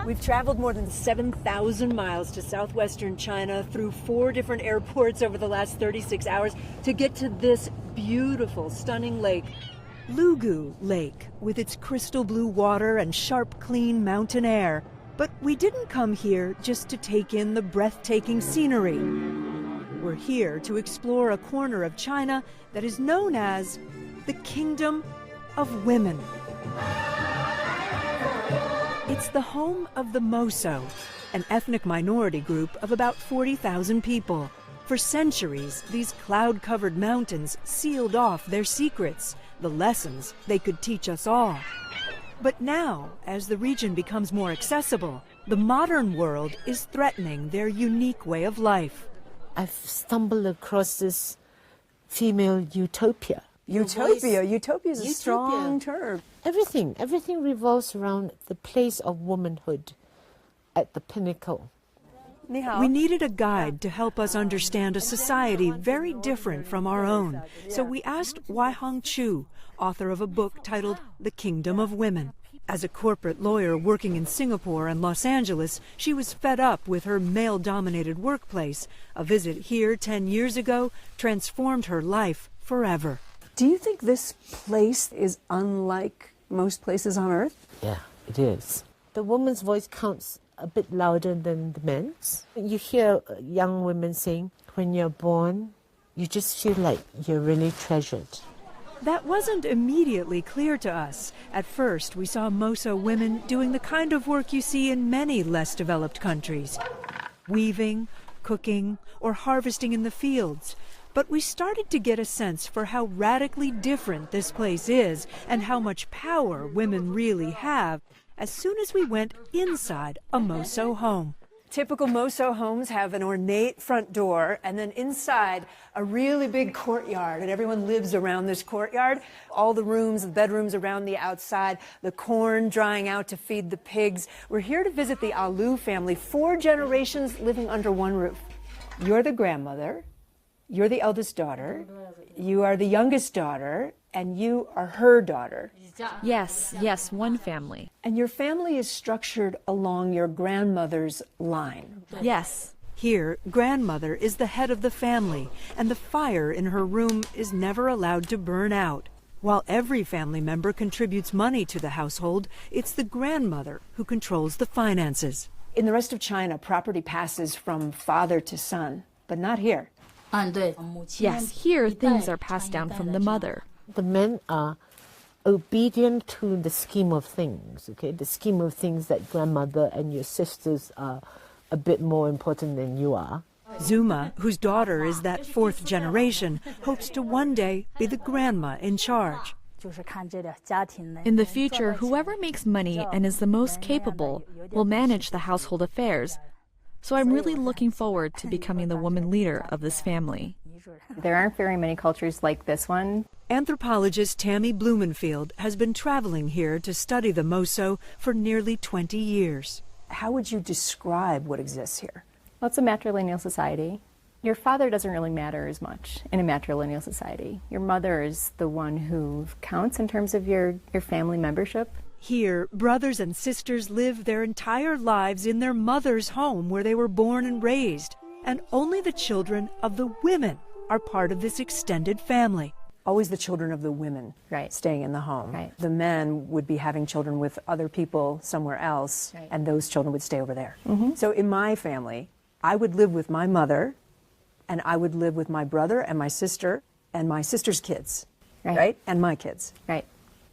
We've traveled more than 7,000 miles to southwestern China through 4 different airports over the last 36 hours to get to this beautiful, stunning lake. Lugu Lake, with its crystal blue water and sharp, clean mountain air. But we didn't come here just to take in the breathtaking scenery. We're here to explore a corner of China that is known as the Kingdom of Women. It's the home of the Moso, an ethnic minority group of about 40,000 people. For centuries, these cloud-covered mountains sealed off their secrets, the lessons they could teach us all. But now, as the region becomes more accessible, the modern world is threatening their unique way of life. I've stumbled across this female utopia. Utopia is a strong term. Everything revolves around the place of womanhood at the pinnacle. We needed a guide to help us understand a society very different from our own. So we asked Waihang Chu, author of a book titled The Kingdom of Women. As a corporate lawyer working in Singapore and Los Angeles, she was fed up with her male-dominated workplace. A visit here 10 years ago transformed her life forever. Do you think this place is unlike most places on Earth? Yeah, it is. The woman's voice counts a bit louder than the men's. You hear young women saying, when you're born, you just feel like you're really treasured. That wasn't immediately clear to us. At first, we saw Moso women doing the kind of work you see in many less developed countries. Weaving, cooking, or harvesting in the fields. But we started to get a sense for how radically different this place is and how much power women really have as soon as we went inside a Moso home. Typical Moso homes have an ornate front door and then inside a really big courtyard, and everyone lives around this courtyard. All the rooms, the bedrooms around the outside, the corn drying out to feed the pigs. We're here to visit the Alu family, 4 generations living under one roof. You're the grandmother, you're the eldest daughter, you are the youngest daughter, and you are her daughter. Yes, one family. And your family is structured along your grandmother's line. Yes. Here, grandmother is the head of the family, and the fire in her room is never allowed to burn out. While every family member contributes money to the household, it's the grandmother who controls the finances. In the rest of China, property passes from father to son, but not here. Yes, here things are passed down from the mother. The men are obedient to the scheme of things, okay? The scheme of things that grandmother and your sisters are a bit more important than you are. Zuma, whose daughter is that 4th generation, hopes to one day be the grandma in charge. In the future, whoever makes money and is the most capable will manage the household affairs. So I'm really looking forward to becoming the woman leader of this family. There aren't very many cultures like this one. Anthropologist Tammy Blumenfield has been traveling here to study the Moso for nearly 20 years. How would you describe what exists here? Well, it's a matrilineal society. Your father doesn't really matter as much in a matrilineal society. Your mother is the one who counts in terms of your family membership. Here, brothers and sisters live their entire lives in their mother's home where they were born and raised. And only the children of the women are part of this extended family. Always the children of the women staying in the home. Right. The men would be having children with other people somewhere else, and those children would stay over there. So in my family, I would live with my mother, and I would live with my brother and my sister's kids, right? And my kids. Right.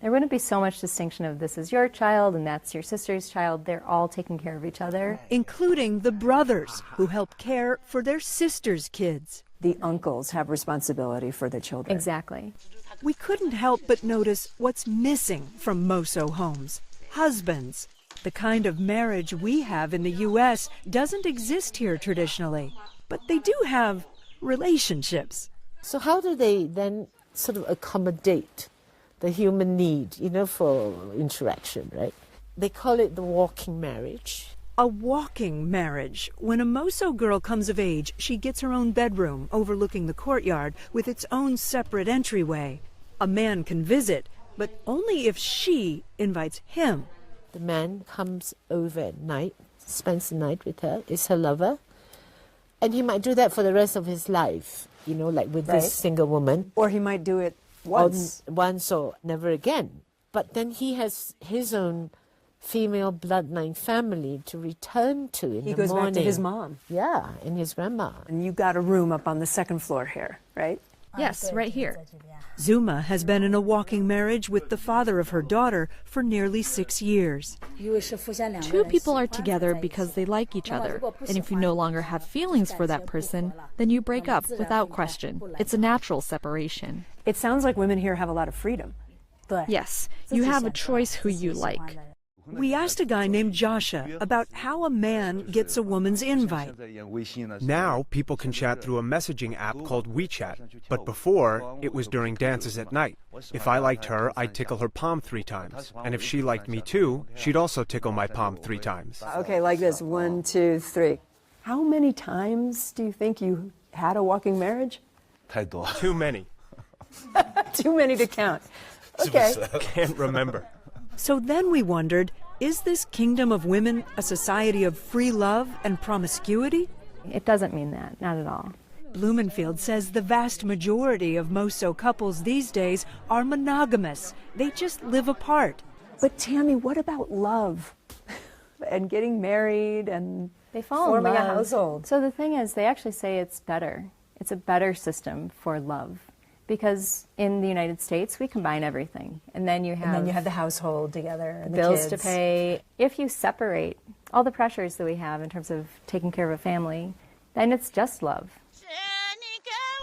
There wouldn't be so much distinction of this is your child and that's your sister's child. They're all taking care of each other. Including the brothers who help care for their sister's kids. The uncles have responsibility for the children. Exactly. We couldn't help but notice what's missing from Moso homes. Husbands. The kind of marriage we have in the U.S. doesn't exist here traditionally. But they do have relationships. So how do they then sort of accommodate the human need, for interaction, right? They call it the walking marriage. A walking marriage. When a Moso girl comes of age, she gets her own bedroom overlooking the courtyard with its own separate entryway. A man can visit, but only if she invites him The man comes over at night, spends the night with her, is her lover. And he might do that for the rest of his life, you know, like with this single woman. Or he might do it once. Once or never again. But then he has his own female bloodline family to return to in the morning. He goes back to his mom. Yeah, and his grandma. And you got a room up on the second floor here, right? Yes, right here. Zuma has been in a walking marriage with the father of her daughter for nearly 6 years. Two people are together because they like each other. And if you no longer have feelings for that person, then you break up without question. It's a natural separation. It sounds like women here have a lot of freedom. Yes, you have a choice who you like. We asked a guy named Joshua about how a man gets a woman's invite. Now, people can chat through a messaging app called WeChat, but before, it was during dances at night. If I liked her, I'd tickle her palm 3 times. And if she liked me too, she'd also tickle my palm 3 times. Okay, like this, 1, 2, 3. How many times do you think you had a walking marriage? Too many. Too many to count. Okay. Can't remember. So then we wondered, is this kingdom of women a society of free love and promiscuity? It doesn't mean that, not at all. Blumenfield says the vast majority of Moso couples these days are monogamous. They just live apart. But Tammy, what about love? And getting married and They fall forming in a love. household. So the thing is, they actually say it's better. It's a better system for love. Because in the United States, we combine everything. And then you have the household together and bills the kids to pay. If you separate all the pressures that we have in terms of taking care of a family, then it's just love.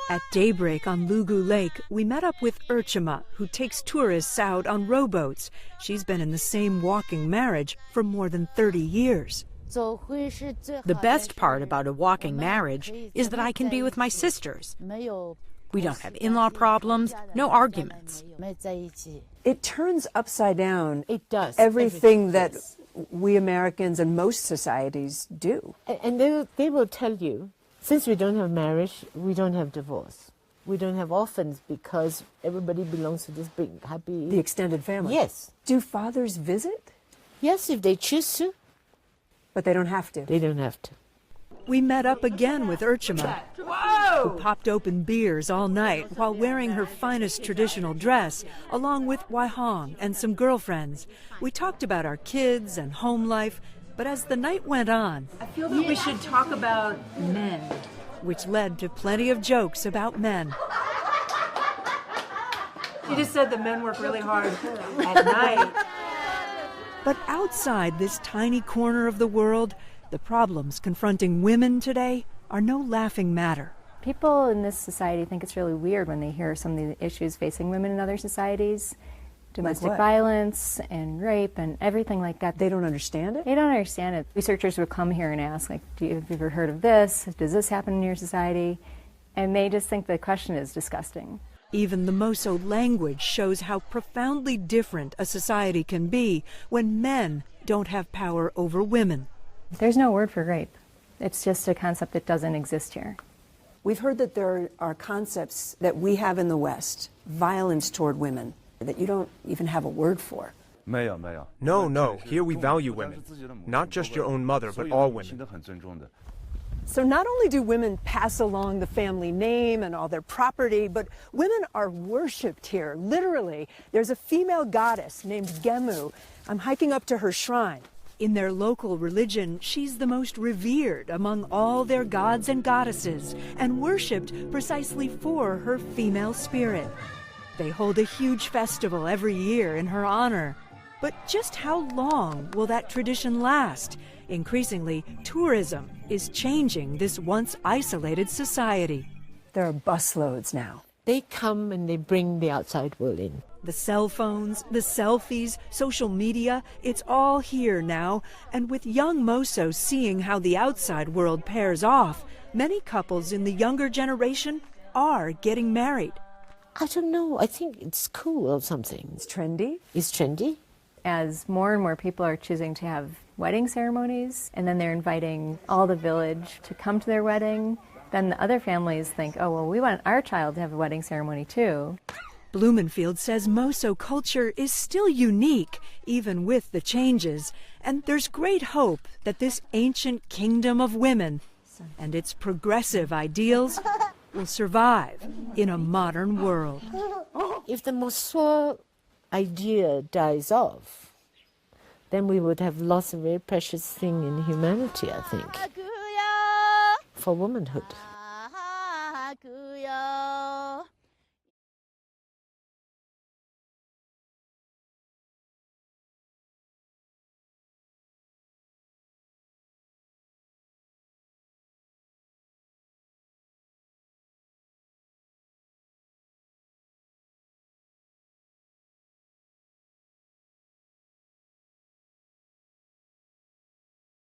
At daybreak on Lugu Lake, we met up with Urchima, who takes tourists out on rowboats. She's been in the same walking marriage for more than 30 years. The best part about a walking marriage is that I can be with my sisters. We don't have in-law problems, no arguments. It turns upside down. It does. Everything that we Americans and most societies do. And they will tell you, since we don't have marriage, we don't have divorce. We don't have orphans because everybody belongs to this big, happy... The extended family. Yes. Do fathers visit? Yes, if they choose to. But they don't have to. They don't have to. We met up again with Urchima, who popped open beers all night while wearing her finest traditional dress, along with Waihong and some girlfriends. We talked about our kids and home life, but as the night went on, I feel that we should talk about men. which led to plenty of jokes about men. You just said that men work really hard at night. But outside this tiny corner of the world, the problems confronting women today are no laughing matter. People in this society think it's really weird when they hear some of the issues facing women in other societies. Domestic what? violence and rape and everything like that. They don't understand it? They don't understand it. Researchers would come here and ask, like, have you ever heard of this? Does this happen in your society? And they just think the question is disgusting. Even the Moso language shows how profoundly different a society can be when men don't have power over women. There's no word for rape. It's just a concept that doesn't exist here. We've heard that there are concepts that we have in the West, violence toward women, that you don't even have a word for. No, here we value women. Not just your own mother, but all women. So not only do women pass along the family name and all their property, but women are worshipped here, literally. There's a female goddess named Gemu. I'm hiking up to her shrine. In their local religion, she's the most revered among all their gods and goddesses, and worshipped precisely for her female spirit. They hold a huge festival every year in her honor. But just how long will that tradition last? Increasingly, tourism is changing this once isolated society. There are busloads now. They come and they bring the outside world in. The cell phones, the selfies, social media, it's all here now. And with young Mosos seeing how the outside world pairs off, many couples in the younger generation are getting married. I don't know. I think it's cool or something. It's trendy. It's trendy. As more and more people are choosing to have wedding ceremonies, and then they're inviting all the village to come to their wedding, then the other families think, oh, well, we want our child to have a wedding ceremony too. Blumenfield says Moso culture is still unique, even with the changes, and there's great hope that this ancient kingdom of women and its progressive ideals will survive in a modern world. If the Moso idea dies off, then we would have lost a very precious thing in humanity, I think, for womanhood.